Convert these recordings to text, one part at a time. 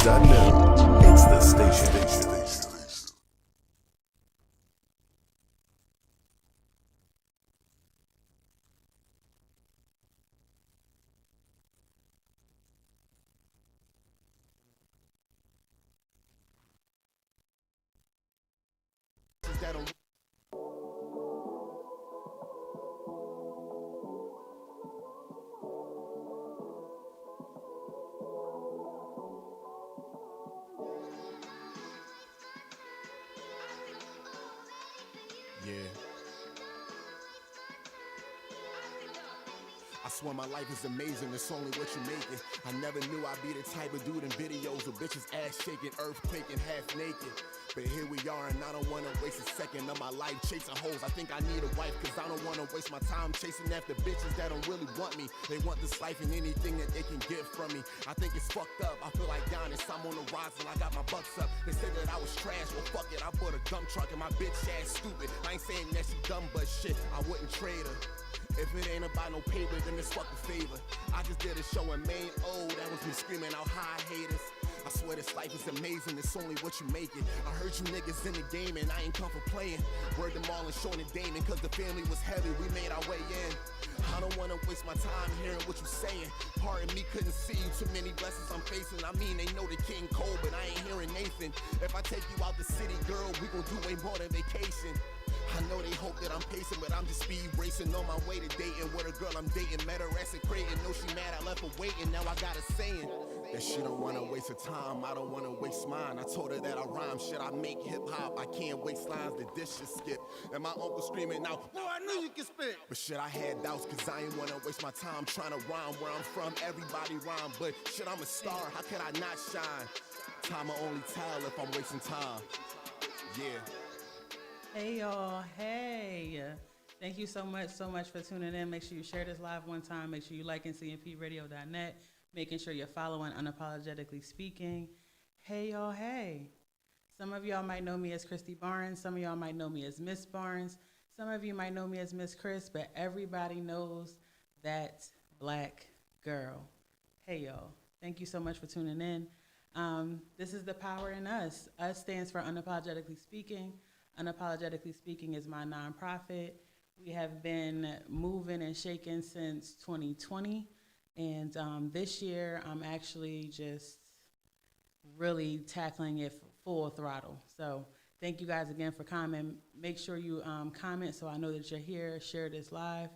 CMPRadio.net. It's the station. I swear my life is amazing, it's only what you make it. I never knew I'd be the type of dude in videos with bitches ass shaking, earthquaking, half naked. But here we are and I don't wanna waste a second of my life chasing hoes. I think I need a wife cause I don't wanna waste my time chasing after bitches that don't really want me. They want this life and anything that they can get from me. I think it's fucked up, I feel like Giannis, I'm on the rise and I got my bucks up. They said that I was trash, well fuck it, I bought a dump truck and my bitch ass stupid. I ain't saying that she dumb but shit, I wouldn't trade her. If it ain't about no paper, then it's fuck a favor. I just did a show in Maine, oh, that was me screaming out hi haters. I swear this life is amazing, it's only what you make it. I heard you niggas in the game and I ain't come for playing. Word them all and Sean and Damon, cause the family was heavy, we made our way in. I don't wanna waste my time hearing what you saying. Part of me couldn't see you, too many blessings I'm facing. I mean, they know the King Cole, but I ain't hearing Nathan. If I take you out the city, girl, we gon' do way more than vacation. I know they hope that I'm pacing, but I'm just speed racing on my way to dating. With a girl I'm dating, met her at Creighton. Know she mad, I left her waiting, now I got her saying that she don't wanna waste her time, I don't wanna waste mine. I told her that I rhyme, shit, I make hip-hop. I can't waste lines, the dish is skip. And my uncle screaming out, boy, I knew you could spit. But shit, I had doubts, cause I ain't wanna waste my time trying to rhyme. Where I'm from, everybody rhyme, but shit, I'm a star, how could I not shine? Time will only tell if I'm wasting time. Yeah. Hey y'all, hey. Thank you so much for tuning in. Make sure you share this live one time. Make sure you like CMPRadio.net. Making sure you're following Unapologetically Speaking. Hey y'all, hey. Some of y'all might know me as Christy Barnes. Some of y'all might know me as Miss Barnes. Some of you might know me as Miss Chris, but everybody knows that black girl. Hey y'all, thank you so much for tuning in. This is the power in us. Us stands for Unapologetically Speaking. Unapologetically Speaking is my nonprofit. We have been moving and shaking since 2020. And this year, I'm actually just really tackling it full throttle. So thank you guys again for coming. Make sure you comment so I know that you're here. Share this live.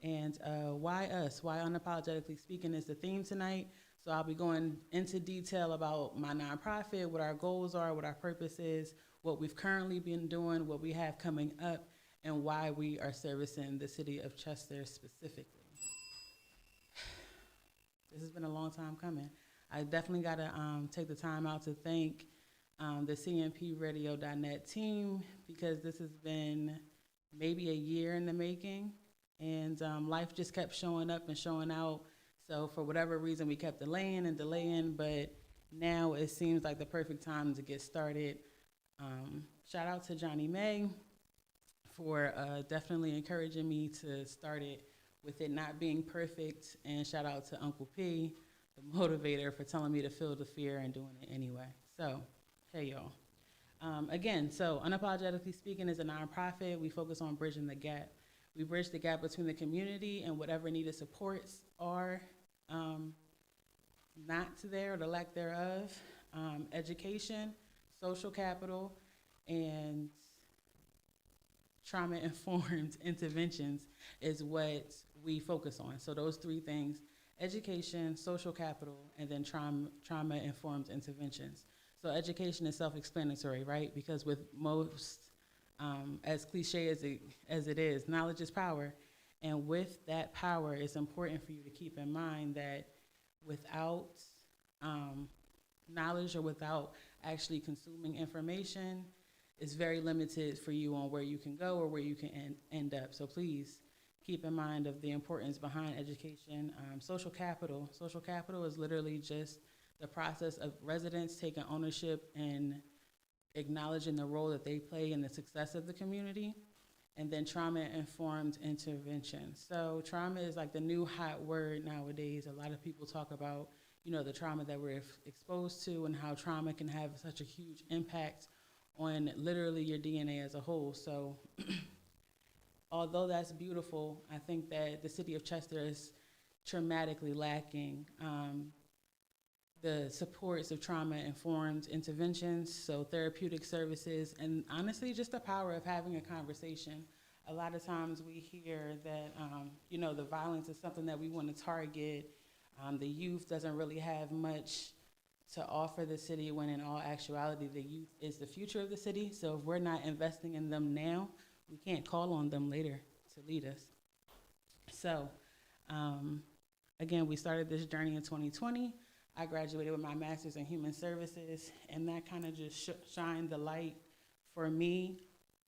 And why us? Why Unapologetically Speaking is the theme tonight. So I'll be going into detail about my nonprofit, what our goals are, what our purpose is, what we've currently been doing, what we have coming up, and why we are servicing the city of Chester specifically. This has been a long time coming. I definitely got to take the time out to thank the CMPRadio.net team, because this has been maybe a year in the making, and life just kept showing up and showing out. So for whatever reason, we kept delaying, but now it seems like the perfect time to get started. Shout out to Johnny May for definitely encouraging me to start it with it not being perfect, and shout out to Uncle P, the motivator, for telling me to feel the fear and doing it anyway. So, hey y'all. Again, so Unapologetically Speaking is a nonprofit. We focus on bridging the gap. We bridge the gap between the community and whatever needed supports are not there or the lack thereof. Education, social capital, and trauma-informed interventions is what we focus on. So those three things: education, social capital, and then trauma-informed interventions. So education is self-explanatory, right? Because with most, as cliche as it is, knowledge is power. And with that power, it's important for you to keep in mind that without knowledge, or without actually consuming information, it's very limited for you on where you can go or where you can end up. So please keep in mind of the importance behind education. Social capital is literally just the process of residents taking ownership and acknowledging the role that they play in the success of the community. And then trauma-informed intervention. So trauma is like the new hot word nowadays. A lot of people talk about, the trauma that we're exposed to and how trauma can have such a huge impact on literally your DNA as a whole. So although that's beautiful, I think that the city of Chester is traumatically lacking the supports of trauma-informed interventions, so therapeutic services, and honestly, just the power of having a conversation. A lot of times we hear that, the violence is something that we want to target. The youth doesn't really have much to offer the city, when in all actuality, the youth is the future of the city. So if we're not investing in them now, we can't call on them later to lead us. So, again, we started this journey in 2020. I graduated with my master's in human services, and that kind of just shined the light for me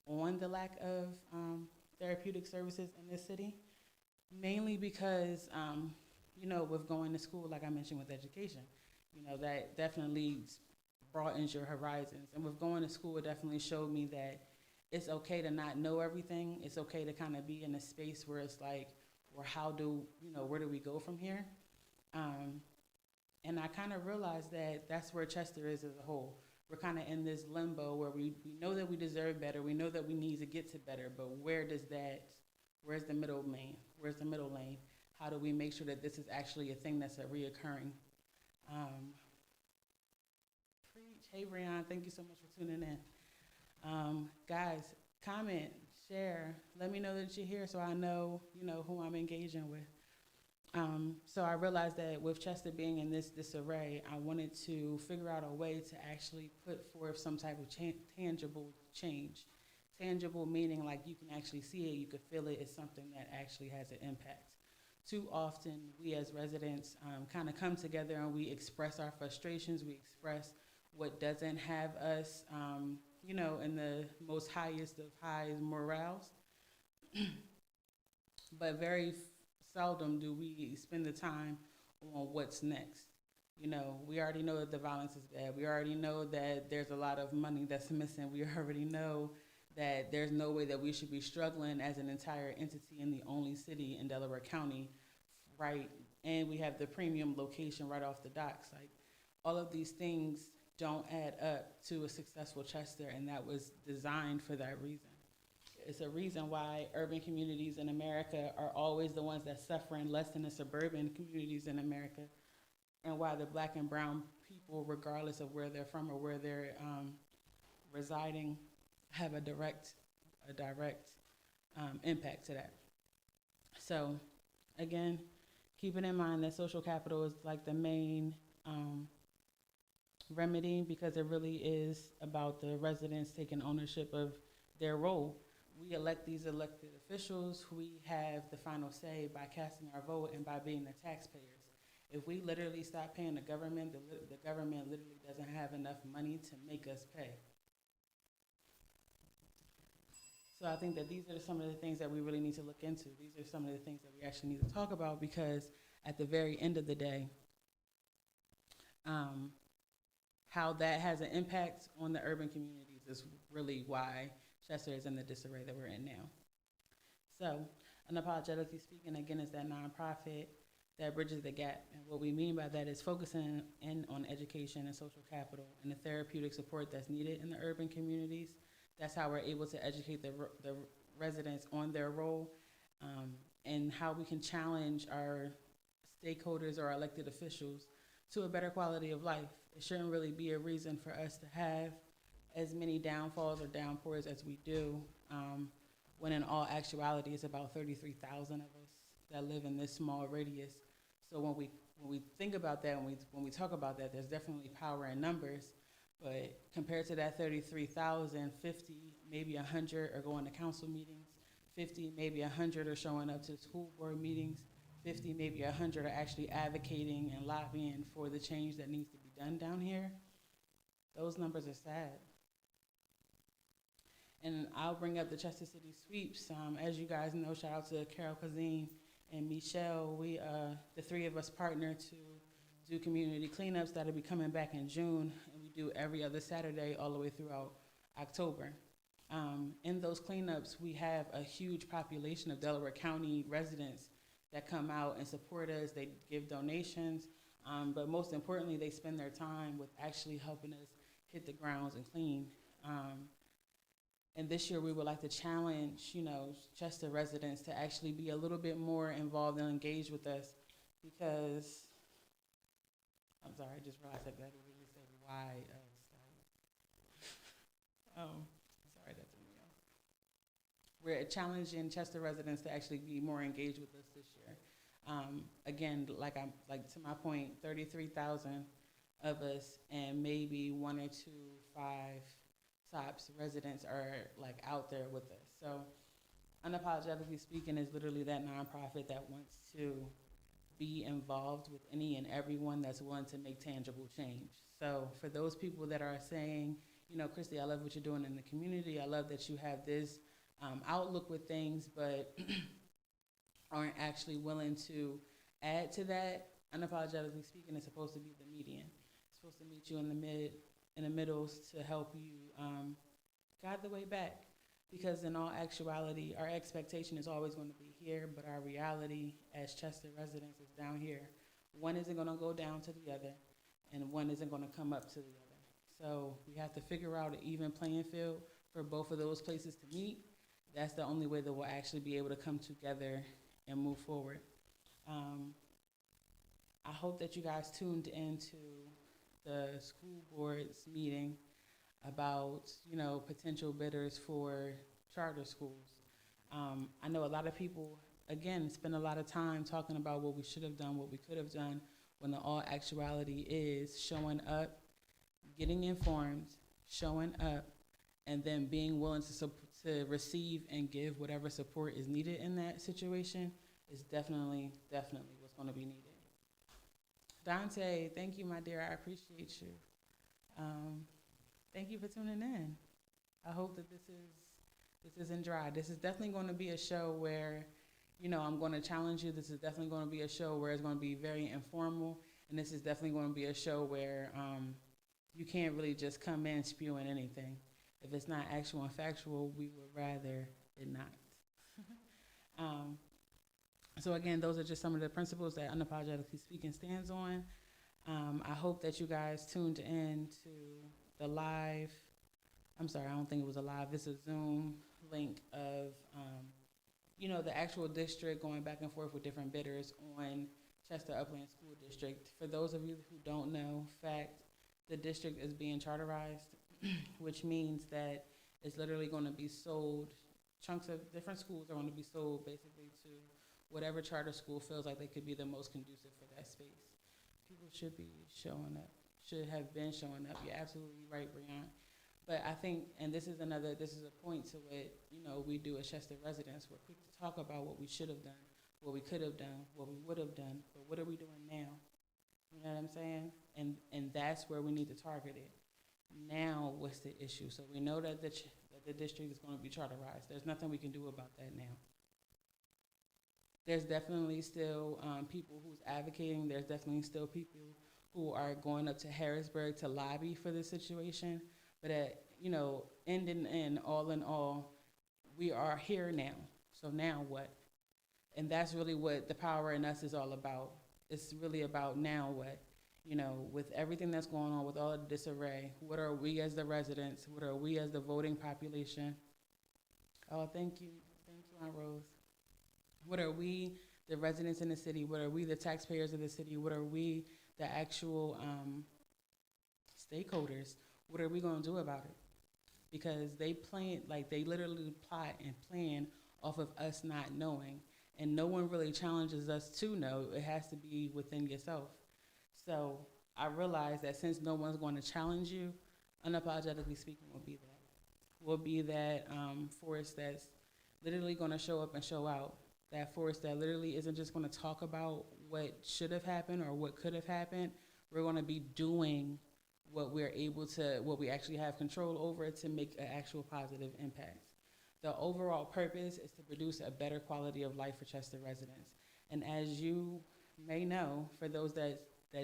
on the lack of therapeutic services in this city, mainly because, with going to school, like I mentioned with education, that definitely broadens your horizons. And with going to school, it definitely showed me that it's okay to not know everything. It's okay to kind of be in a space where it's like, well, where do we go from here? And I kind of realized that that's where Chester is as a whole. We're kind of in this limbo where we know that we deserve better. We know that we need to get to better, but where's the middle lane? Where's the middle lane? How do we make sure that this is actually a thing that's a reoccurring? Preach. Hey, Brian, thank you so much for tuning in. Guys, comment, share. Let me know that you're here so I know, who I'm engaging with. So I realized that with Chester being in this disarray, I wanted to figure out a way to actually put forth some type of tangible change. Tangible meaning like you can actually see it, you can feel it, it's something that actually has an impact. Too often, we as residents kind of come together and we express our frustrations, we express what doesn't have us, in the most highest of highs morals. But very seldom do we spend the time on what's next. We already know that the violence is bad. We already know that there's a lot of money that's missing. We already know that there's no way that we should be struggling as an entire entity in the only city in Delaware County, right? And we have the premium location right off the docks. Like, all of these things don't add up to a successful Chester, and that was designed for that reason. It's a reason why urban communities in America are always the ones that's suffering less than the suburban communities in America, and why the Black and brown people, regardless of where they're from or where they're residing, have a direct impact to that. So, again, keeping in mind that social capital is like the main remedy, because it really is about the residents taking ownership of their role. We elect these elected officials. We have the final say by casting our vote and by being the taxpayers. If we literally stop paying the government, the government literally doesn't have enough money to make us pay. So I think that these are some of the things that we really need to look into. These are some of the things that we actually need to talk about, because at the very end of the day, how that has an impact on the urban communities is really why Chester is in the disarray that we're in now. So, Unapologetically Speaking, again, is that nonprofit that bridges the gap. And what we mean by that is focusing in on education and social capital and the therapeutic support that's needed in the urban communities. That's how we're able to educate the residents on their role, and how we can challenge our stakeholders or our elected officials to a better quality of life. It shouldn't really be a reason for us to have as many downfalls or downpours as we do, when in all actuality it's about 33,000 of us that live in this small radius. So when we think about that, when we talk about that, there's definitely power in numbers, but compared to that 33,000, 50, maybe 100 are going to council meetings, 50, maybe 100 are showing up to school board meetings, 50, maybe 100 are actually advocating and lobbying for the change that needs to be done down here. Those numbers are sad. And I'll bring up the Chester City Sweeps. As you guys know, shout out to Carol Kazim and Michelle. We, the three of us, partner to do community cleanups that'll be coming back in June, and we do every other Saturday all the way throughout October. In those cleanups, we have a huge population of Delaware County residents that come out and support us. They give donations. But most importantly, they spend their time with actually helping us hit the grounds and clean. And this year we would like to challenge, Chester residents to actually be a little bit more involved and engaged with us because, I'm sorry, I just realized that literally said why sorry, that threw me off. We're challenging Chester residents to actually be more engaged with us this year. Again, like to my point, 33,000 of us, and maybe 1 or 2, 5 tops residents are like out there with us. So, Unapologetically Speaking is literally that nonprofit that wants to be involved with any and everyone that's willing to make tangible change. So, for those people that are saying, Christy, I love what you're doing in the community. I love that you have this outlook with things, but aren't actually willing to add to that. Unapologetically Speaking is supposed to be the median. It's supposed to meet you in the middles to help you guide the way back. Because in all actuality, our expectation is always going to be here, but our reality as Chester residents is down here. One isn't going to go down to the other, and one isn't going to come up to the other. So we have to figure out an even playing field for both of those places to meet. That's the only way that we'll actually be able to come together and move forward. I hope that you guys tuned into the school board's meeting about, potential bidders for charter schools. I know a lot of people, again, spend a lot of time talking about what we should have done, what we could have done, when the all actuality is showing up, getting informed, showing up, and then being willing to receive and give whatever support is needed in that situation is definitely what's going to be needed. Dante, thank you, my dear. I appreciate you. Thank you for tuning in. I hope that this isn't dry. This is definitely going to be a show where, I'm going to challenge you. This is definitely going to be a show where it's going to be very informal, and this is definitely going to be a show where you can't really just come in spewing anything. If it's not actual and factual, we would rather it not. So again, those are just some of the principles that Unapologetically Speaking stands on. I hope that you guys tuned in to the live, I don't think it was a live, it's a Zoom link of, the actual district going back and forth with different bidders on Chester Upland School District. For those of you who don't know, the district is being charterized, which means that it's literally going to be sold, chunks of different schools are going to be sold basically to whatever charter school feels like they could be the most conducive for that space. People should be showing up, should have been showing up. You're absolutely right, Breon. But I think, and this is a point to what, we do as Chester residents. We're quick to talk about what we should have done, what we could have done, what we would have done, but what are we doing now? You know what I'm saying? And that's where we need to target it. Now, what's the issue? So we know that the district is going to be charterized. There's nothing we can do about that now. There's definitely still people who's advocating. There's definitely still people who are going up to Harrisburg to lobby for this situation. But end in end, all in all, we are here now. So now what? And that's really what the power in us is all about. It's really about now what? With everything that's going on, with all of the disarray, what are we as the residents? What are we as the voting population? Oh, thank you. Thank you, Aunt Rose. What are we, the residents in the city? What are we, the taxpayers of the city? What are we, the actual stakeholders? What are we going to do about it? Because they literally plot and plan off of us not knowing. And no one really challenges us to know. It has to be within yourself. So I realize that since no one's going to challenge you, Unapologetically Speaking will be that. Will be that force that's literally going to show up and show out. That force that literally isn't just going to talk about what should have happened or what could have happened. We're going to be doing what we actually have control over to make an actual positive impact. The overall purpose is to produce a better quality of life for Chester residents. And as you may know, for those that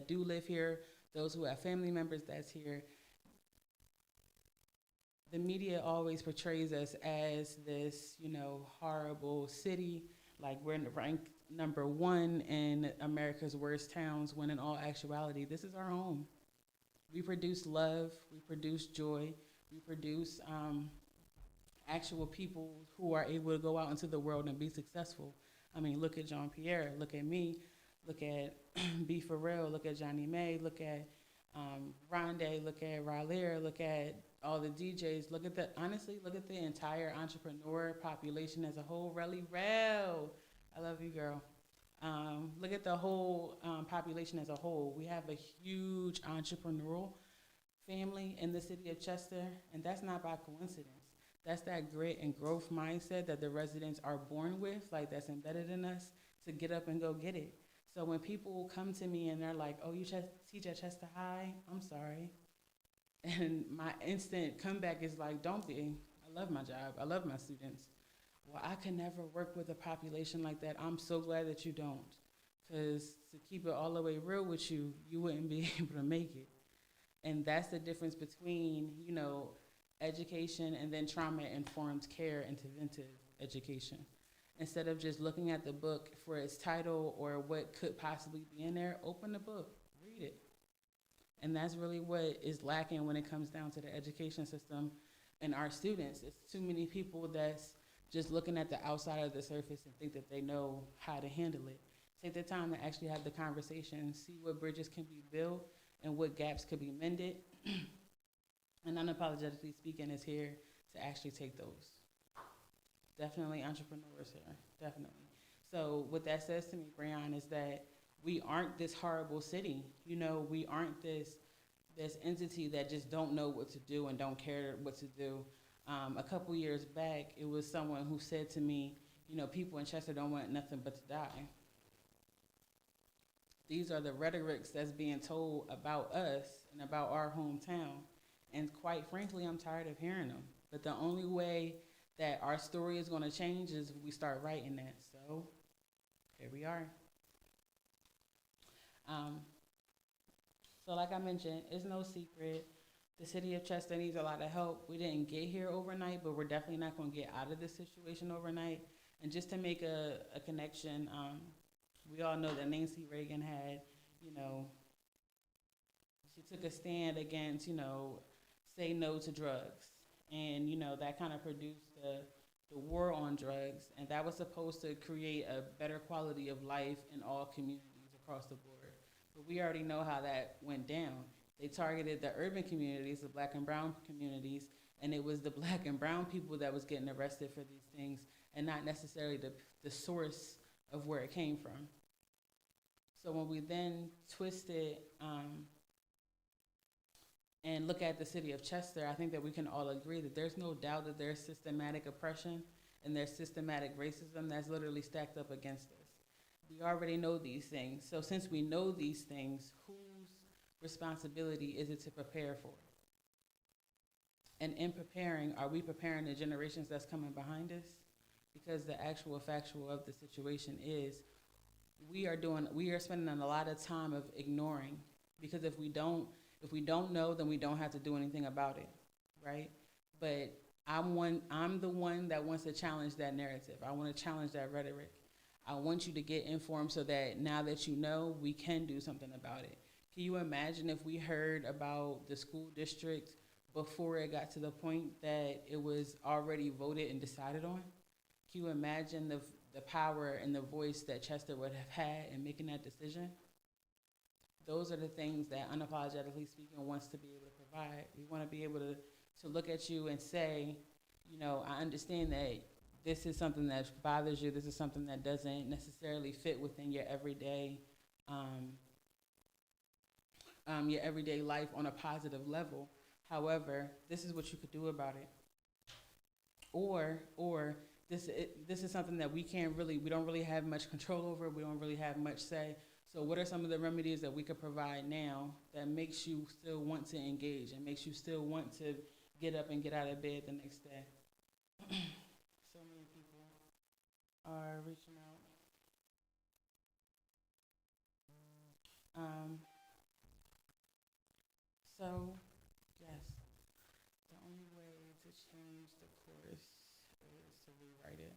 do live here, those who have family members that's here, the media always portrays us as this, horrible city Like we're ranked #1 in America's worst towns, when in all actuality, this is our home. We produce love, we produce joy, we produce actual people who are able to go out into the world and be successful. I mean, look at Jean Pierre, look at me, look at B For Real, look at Johnny May, look at Rondé, look at Raleigh, look at all the DJs, look at the entire entrepreneur population as a whole. Relly Rel, I love you, girl. Look at the whole population as a whole. We have a huge entrepreneurial family in the city of Chester, and that's not by coincidence. That's that grit and growth mindset that the residents are born with, like that's embedded in us to get up and go get it. So when people come to me and they're like, oh, you teach at Chester High? I'm sorry. And my instant comeback is like, don't be. I love my job. I love my students. Well, I can never work with a population like that. I'm so glad that you don't. Because to keep it all the way real with you, you wouldn't be able to make it. And that's the difference between, education and then trauma-informed care, interventive education. Instead of just looking at the book for its title or what could possibly be in there, open the book, read it. And that's really what is lacking when it comes down to the education system and our students. It's too many people that's just looking at the outside of the surface and think that they know how to handle it. Take the time to actually have the conversation, see what bridges can be built and what gaps could be mended. And Unapologetically Speaking is here to actually take those. Definitely entrepreneurs here, definitely. So what that says to me, Breon, is that we aren't this horrible city. We aren't this entity that just don't know what to do and don't care what to do. A couple years back, it was someone who said to me, people in Chester don't want nothing but to die. These are the rhetorics that's being told about us and about our hometown. And quite frankly, I'm tired of hearing them. But the only way that our story is going to change is if we start writing that. So here we are. So like I mentioned, it's no secret. The city of Chester needs a lot of help. We didn't get here overnight, but we're definitely not going to get out of this situation overnight. And just to make a connection, we all know that Nancy Reagan had, she took a stand against, say no to drugs. And, that kind of produced the war on drugs. And that was supposed to create a better quality of life in all communities across the board. But we already know how that went down. They targeted the urban communities, the black and brown communities, and it was the black and brown people that was getting arrested for these things and not necessarily the source of where it came from. So when we then twist it and look at the city of Chester, I think that we can all agree that there's no doubt that there's systematic oppression and there's systematic racism that's literally stacked up against us. We already know these things. So since we know these things, whose responsibility is it to prepare for it? And in preparing, are we preparing the generations that's coming behind us? Because the actual factual of the situation is we are spending a lot of time of ignoring, because if we don't know, then we don't have to do anything about it, right? But I'm the one that wants to challenge that narrative. I want to challenge that rhetoric. I want you to get informed so that now that you know, we can do something about it. Can you imagine if we heard about the school district before it got to the point that it was already voted and decided on? Can you imagine the power and the voice that Chester would have had in making that decision? Those are the things that Unapologetically Speaking wants to be able to provide. We want to be able to look at you and say, I understand that this is something that bothers you. This is something that doesn't necessarily fit within your everyday life on a positive level. However, this is what you could do about it. Or this is something that we don't really have much control over. We don't really have much say. So what are some of the remedies that we could provide now that makes you still want to engage and makes you still want to get up and get out of bed the next day? So many people are reaching out. So, yes, the only way to change the course is to rewrite it.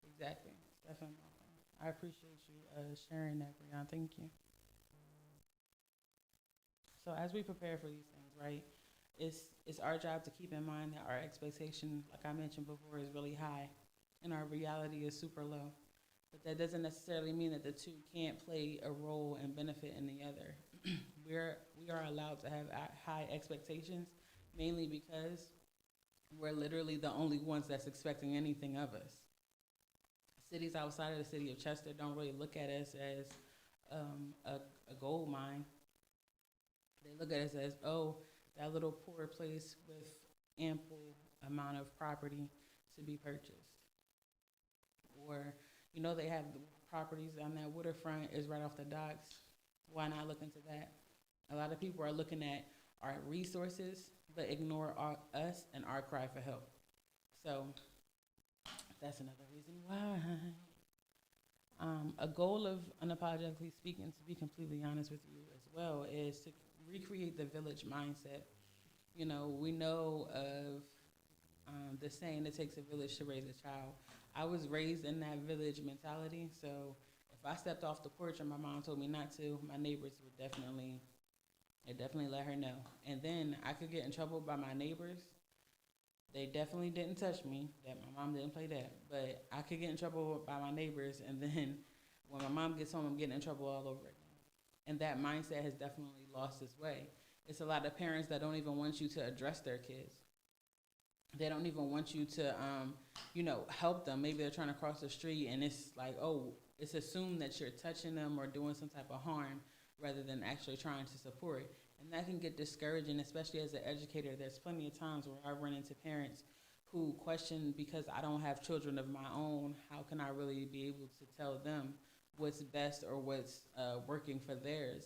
Exactly. Stephen Malcolm. I appreciate you sharing that, Breon. Thank you. So as we prepare for these things, right, it's our job to keep in mind that our expectation, like I mentioned before, is really high, and our reality is super low. But that doesn't necessarily mean that the two can't play a role and benefit in the other. We are allowed to have high expectations, mainly because we're literally the only ones that's expecting anything of us. Cities outside of the city of Chester don't really look at us as a gold mine. They look at us as, oh, that little poor place with ample amount of property to be purchased. Or, they have the properties on that waterfront is right off the docks. Why not look into that? A lot of people are looking at our resources, but ignore us and our cry for help. So that's another reason why. A goal of Unapologetically Speaking, to be completely honest with you as well, is to recreate the village mindset. We know of the saying, it takes a village to raise a child. I was raised in that village mentality, so if I stepped off the porch and my mom told me not to, my neighbors would definitely let her know. And then I could get in trouble by my neighbors. They definitely didn't touch me. That my mom didn't play that. But I could get in trouble by my neighbors, and then when my mom gets home, I'm getting in trouble all over again. And that mindset has definitely lost its way. It's a lot of parents that don't even want you to address their kids. They don't even want you to, help them. Maybe they're trying to cross the street, and it's like, oh, it's assumed that you're touching them or doing some type of harm rather than actually trying to support. And that can get discouraging, especially as an educator. There's plenty of times where I run into parents who question, because I don't have children of my own, how can I really be able to tell them what's best or what's working for theirs?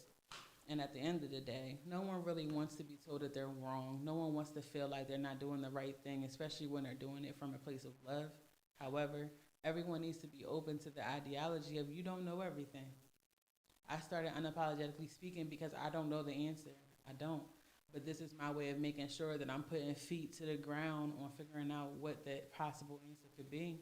And at the end of the day, no one really wants to be told that they're wrong. No one wants to feel like they're not doing the right thing, especially when they're doing it from a place of love. However, everyone needs to be open to the ideology of, you don't know everything. I started Unapologetically Speaking because I don't know the answer. I don't. But this is my way of making sure that I'm putting feet to the ground on figuring out what the possible answer could be.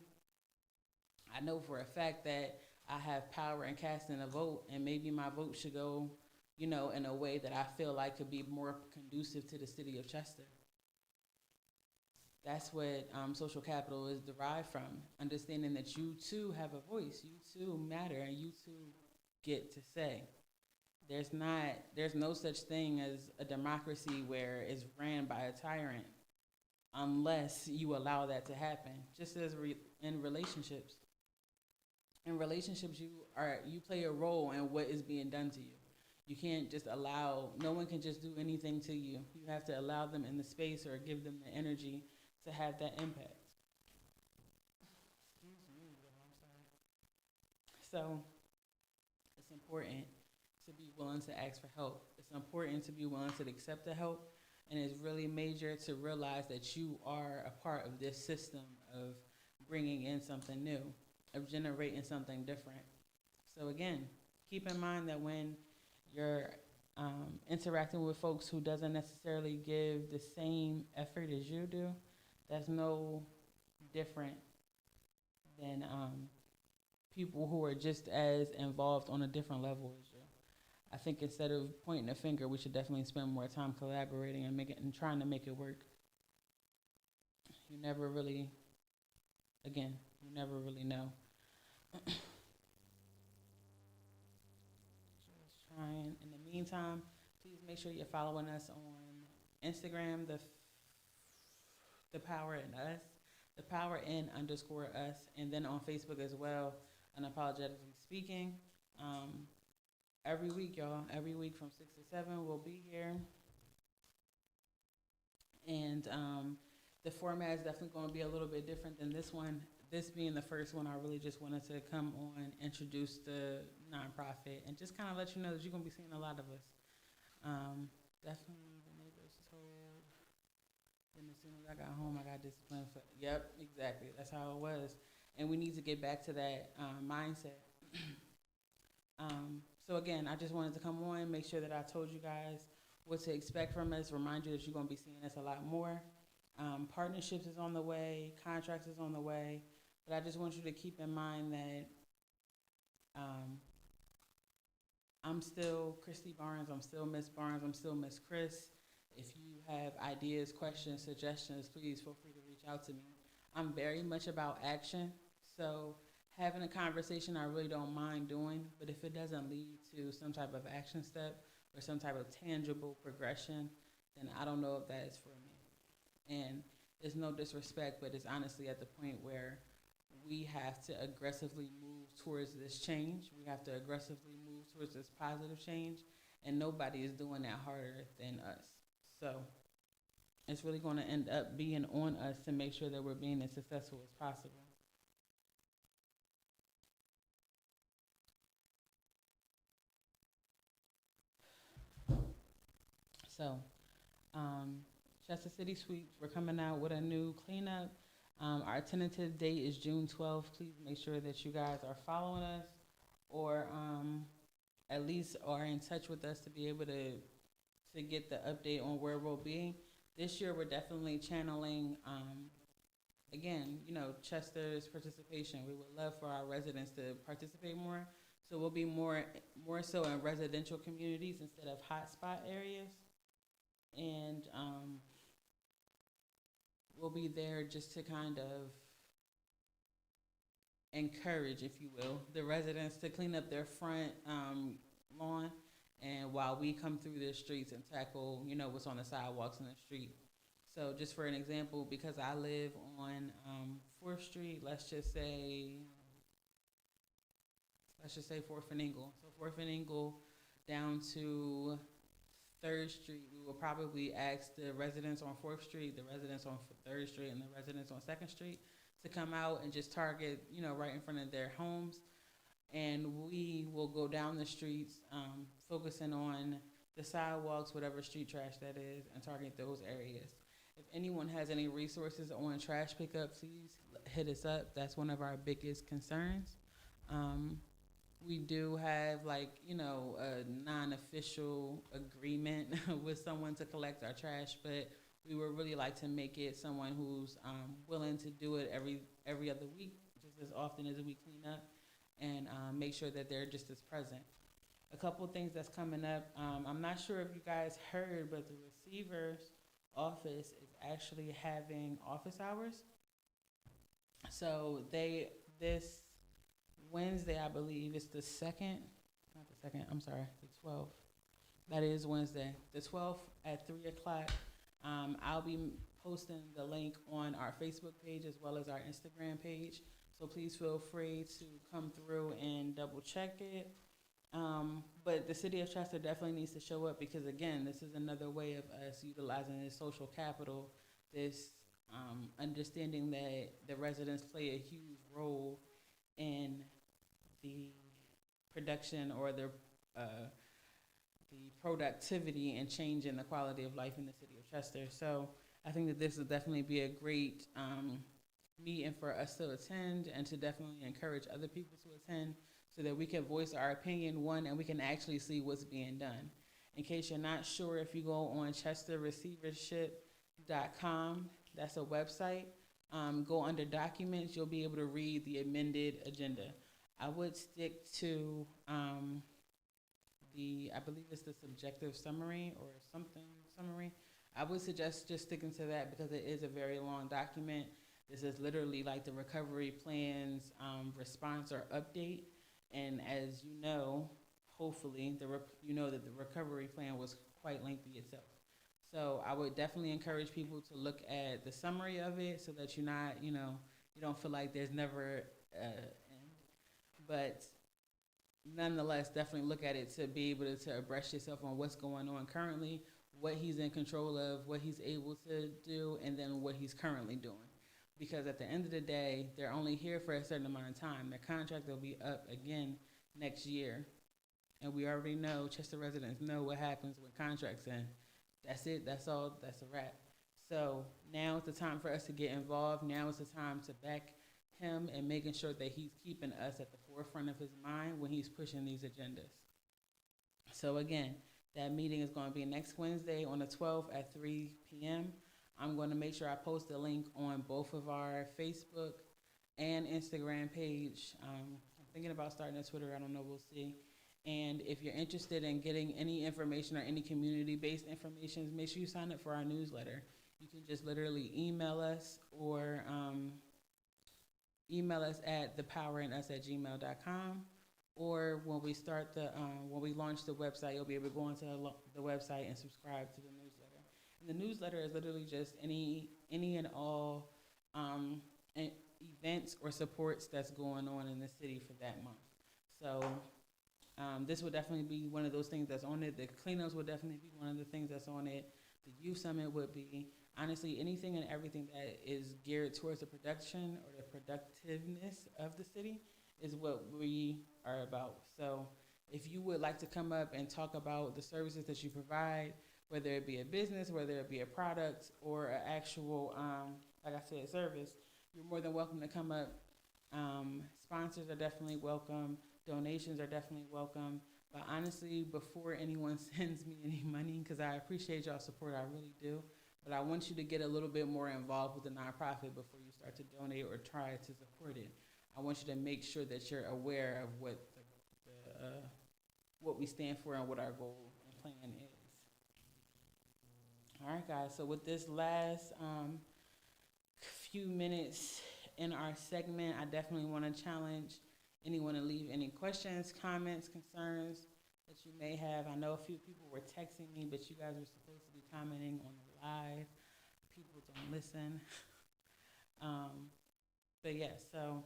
I know for a fact that I have power in casting a vote, and maybe my vote should go, in a way that I feel like could be more conducive to the city of Chester. That's what social capital is derived from, understanding that you too have a voice, you too matter, and you too get to say. There's no such thing as a democracy where it's ran by a tyrant unless you allow that to happen. Just as in relationships. In relationships, you play a role in what is being done to you. You can't just no one can just do anything to you. You have to allow them in the space or give them the energy to have that impact. Excuse me, I'm sorry. So, it's important to be willing to ask for help. It's important to be willing to accept the help. And it's really major to realize that you are a part of this system of bringing in something new, of generating something different. So again, keep in mind that when you're interacting with folks who doesn't necessarily give the same effort as you do, that's no different than people who are just as involved on a different level as you. I think instead of pointing a finger, we should definitely spend more time collaborating and trying to make it work. You never really know. Just trying. In the meantime, please make sure you're following us on Instagram, the Power in Us, the Power in _us, and then on Facebook as well, Unapologetically Speaking. Every week, y'all. Every week from 6 to 7, we'll be here. And the format is definitely going to be a little bit different than this one. This being the first one, I really just wanted to come on, introduce the nonprofit, and just kind of let you know that you're going to be seeing a lot of us. Definitely the neighbors told. And as soon as I got home, I got disciplined. Yep, exactly. That's how it was. And we need to get back to that mindset. So again, I just wanted to come on, make sure that I told you guys what to expect from us, remind you that you're going to be seeing us a lot more. Partnerships is on the way, contracts is on the way, but I just want you to keep in mind that Um, I'm still Christy Barnes. I'm still Miss Barnes. I'm still Miss Chris. If you have ideas, questions, suggestions, please feel free to reach out to me. I'm very much about action. So having a conversation I really don't mind doing, but if it doesn't lead to some type of action step or some type of tangible progression, then I don't know if that is for me. And it's no disrespect, but it's honestly at the point where we have to aggressively move towards this change. We have to aggressively move towards this positive change, and nobody is doing that harder than us. So it's really going to end up being on us to make sure that we're being as successful as possible. So, um, Chester City Sweeps, we're coming out with a new cleanup. Our tentative date is June 12th. Please make sure that you guys are following us or at least are in touch with us to be able to get the update on where we'll be. This year, we're definitely channeling, again, Chester's participation. We would love for our residents to participate more. So we'll be more so in residential communities instead of hotspot areas. And we'll be there just to kind of encourage, if you will, the residents to clean up their front lawn, and while we come through the streets and tackle, what's on the sidewalks in the street. So just for an example, because I live on 4th Street, let's just say 4th and Ingle. So 4th and Ingle down to 3rd Street, we will probably ask the residents on 4th Street, the residents on 3rd Street, and the residents on 2nd Street to come out and just target, right in front of their homes. And we will go down the streets, focusing on the sidewalks, whatever street trash that is, and target those areas. If anyone has any resources on trash pickup, please hit us up. That's one of our biggest concerns. We do have a non-official agreement with someone to collect our trash, but we would really like to make it someone who's willing to do it every other week, just as often as we clean up, and make sure that they're just as present. A couple things that's coming up. I'm not sure if you guys heard, but the receiver's office is actually having office hours. So this Wednesday, I believe, it's the 2nd, not the 2nd, I'm sorry, the 12th. That is Wednesday. The 12th at 3 o'clock. I'll be posting the link on our Facebook page as well as our Instagram page. So please feel free to come through and double check it. But the city of Chester definitely needs to show up because, again, this is another way of us utilizing this social capital, this understanding that the residents play a huge role in the production or the productivity and change in the quality of life in the city of Chester. So I think that this will definitely be a great meeting for us to attend and to definitely encourage other people to attend so that we can voice our opinion, and we can actually see what's being done. In case you're not sure, if you go on chesterreceivership.com, that's a website, go under documents, you'll be able to read the amended agenda. I would stick to I believe it's the subjective summary or something summary. I would suggest just sticking to that because it is a very long document. This is literally like the recovery plan's response or update. And as you know, hopefully, you know that the recovery plan was quite lengthy itself. So I would definitely encourage people to look at the summary of it so that you're not, you don't feel like there's never end. But nonetheless, definitely look at it to be able to abreast yourself on what's going on currently, what he's in control of, what he's able to do, and then what he's currently doing. Because at the end of the day, they're only here for a certain amount of time. Their contract will be up again next year. And we already know, Chester residents know what happens when contracts end. That's it, that's all, that's a wrap. So now is the time for us to get involved. Now is the time to back him and making sure that he's keeping us at the forefront of his mind when he's pushing these agendas. So again, that meeting is going to be next Wednesday on the 12th at 3 p.m. I'm going to make sure I post a link on both of our Facebook and Instagram page. thinking about starting a Twitter. I don't know. We'll see. And if you're interested in getting any information or any community-based information, make sure you sign up for our newsletter. You can just literally email us or email us at thepowerinus@gmail.com. Or when we start when we launch the website, you'll be able to go onto the website and subscribe to the newsletter. And the newsletter is literally just any and all events or supports that's going on in the city for that month. So this would definitely be one of those things that's on it. The cleanups would definitely be one of the things that's on it. The youth summit would be. Honestly, anything and everything that is geared towards the production or the productiveness of the city is what we are about. So if you would like to come up and talk about the services that you provide, whether it be a business, whether it be a product, or an actual, like I said, service, you're more than welcome to come up. Sponsors are definitely welcome. Donations are definitely welcome. But honestly, before anyone sends me any money, because I appreciate y'all's support, I really do, but I want you to get a little bit more involved with the nonprofit before you start to donate or try to support it. I want you to make sure that you're aware of what we stand for and what our goal and plan is. All right, guys. So with this last few minutes in our segment, I definitely want to challenge anyone to leave any questions, comments, concerns that you may have. I know a few people were texting me, but you guys were supposed to be commenting on the live. People don't listen. But yeah, so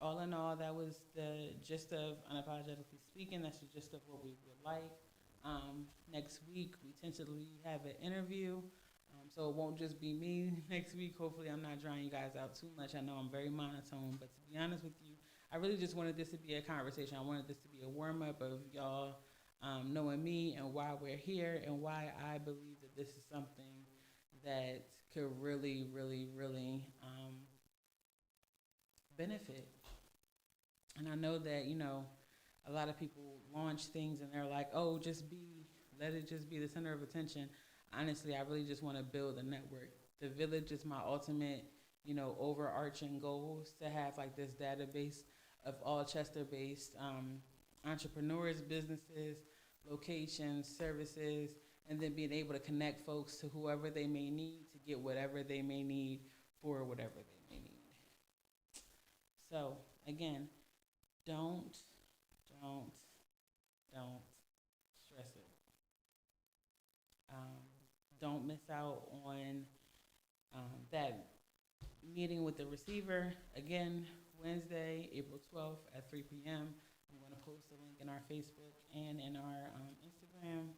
all in all, that was the gist of Unapologetically Speaking. That's the gist of what we would like. Next week, we tentatively have an interview. So it won't just be me next week. Hopefully I'm not drawing you guys out too much. I know I'm very monotone, but to be honest with you, I really just wanted this to be a conversation. I wanted this to be a warm-up of y'all knowing me and why we're here and why I believe that this is something that could really, really, really benefit. And I know that, a lot of people launch things and they're like, oh, let it just be the center of attention. Honestly, I really just want to build a network. The village is my ultimate, overarching goals, to have like this database of all Chester-based entrepreneurs, businesses, locations, services, and then being able to connect folks to whoever they may need to get whatever they may need for whatever they may need. So again, don't stress it. Don't miss out on that meeting with the receiver. Again, Wednesday, April 12th at 3 p.m. I'm going to post a link in our Facebook and in our Instagram.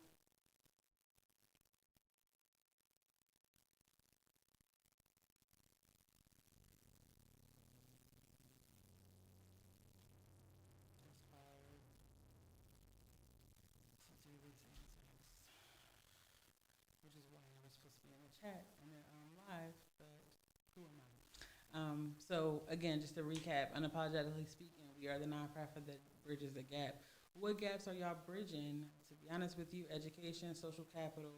Which is why I was supposed to be in the chat and live, but who am I? So again, just to recap, Unapologetically Speaking, we are the nonprofit that bridges the gap. What gaps are y'all bridging? To be honest with you, education, social capital,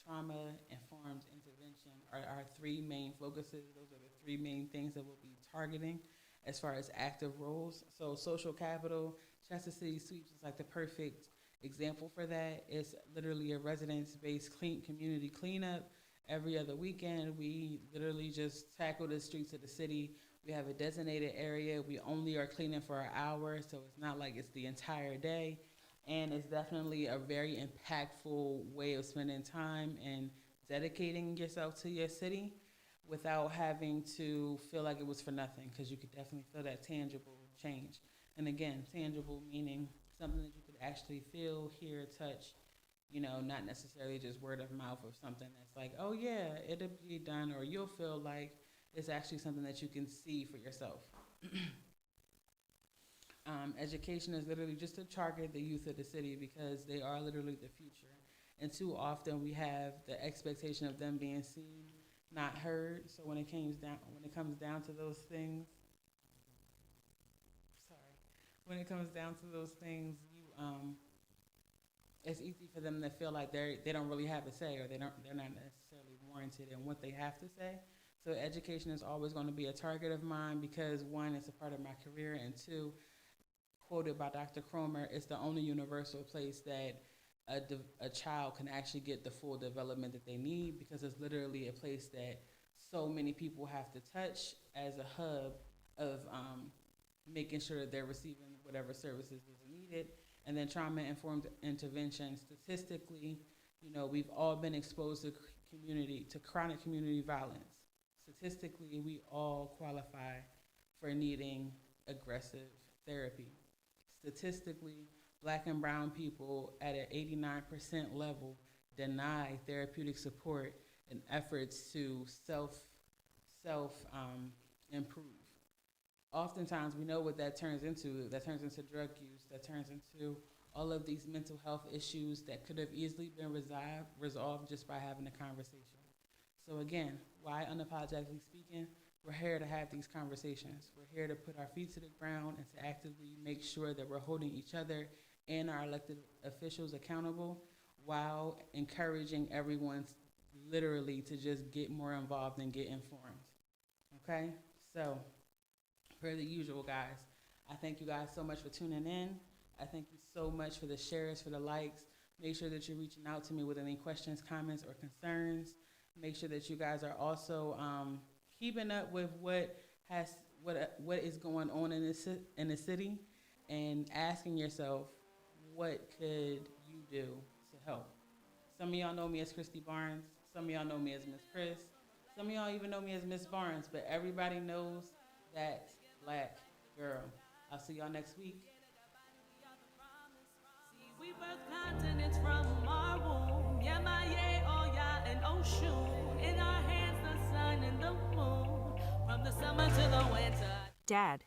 trauma-informed intervention are our three main focuses. Those are the three main things that we'll be targeting as far as active roles. So social capital, Chester City Sweeps is like the perfect example for that. It's literally a residence-based community cleanup. Every other weekend, we literally just tackle the streets of the city. We have a designated area. We only are cleaning for an hour, so it's not like it's the entire day. And it's definitely a very impactful way of spending time and dedicating yourself to your city without having to feel like it was for nothing, because you could definitely feel that tangible change. And again, tangible meaning something that you could actually feel, hear, touch, not necessarily just word of mouth of something that's like, oh yeah, it'll be done, or you'll feel like it's actually something that you can see for yourself. Education is literally just to target the youth of the city because they are literally the future. And too often we have the expectation of them being seen, not heard. So when it comes down to those things, it's easy for them to feel like they don't really have a say, or they're not necessarily warranted in what they have to say. So So education is always going to be a target of mine because, one, it's a part of my career, and two, quoted by Dr. Cromer, it's the only universal place that a child can actually get the full development that they need, because it's literally a place that so many people have to touch as a hub of making sure that they're receiving whatever services is needed. And then trauma-informed intervention, statistically, you know, we've all been exposed to chronic community violence. Statistically, we all qualify for needing aggressive therapy. Statistically, Black and brown people at an 89% level deny therapeutic support in efforts to improve. Oftentimes, we know what that turns into. That turns into drug use. That turns into all of these mental health issues that could have easily been resolved just by having a conversation. So again, why Unapologetically Speaking? We're here to have these conversations. We're here to put our feet to the ground and to actively make sure that we're holding each other and our elected officials accountable, while encouraging everyone literally to just get more involved and get informed. Okay? So, per the usual, guys, I thank you guys so much for tuning in. I thank you so much for the shares, for the likes. Make sure that you're reaching out to me with any questions, comments, or concerns. Make sure that you guys are also keeping up with what is going on in the city, and asking yourself, what could you do to help? Some of y'all know me as Christy Barnes. Some of y'all know me as Miss Chris. Some of y'all even know me as Miss Barnes, but everybody knows that Black girl. I'll see y'all next week. We birth continents from our womb. Yeah, my, yeah, oh, yeah, and ocean. In our hands, the sun and the moon. From the summer to the winter. Dad.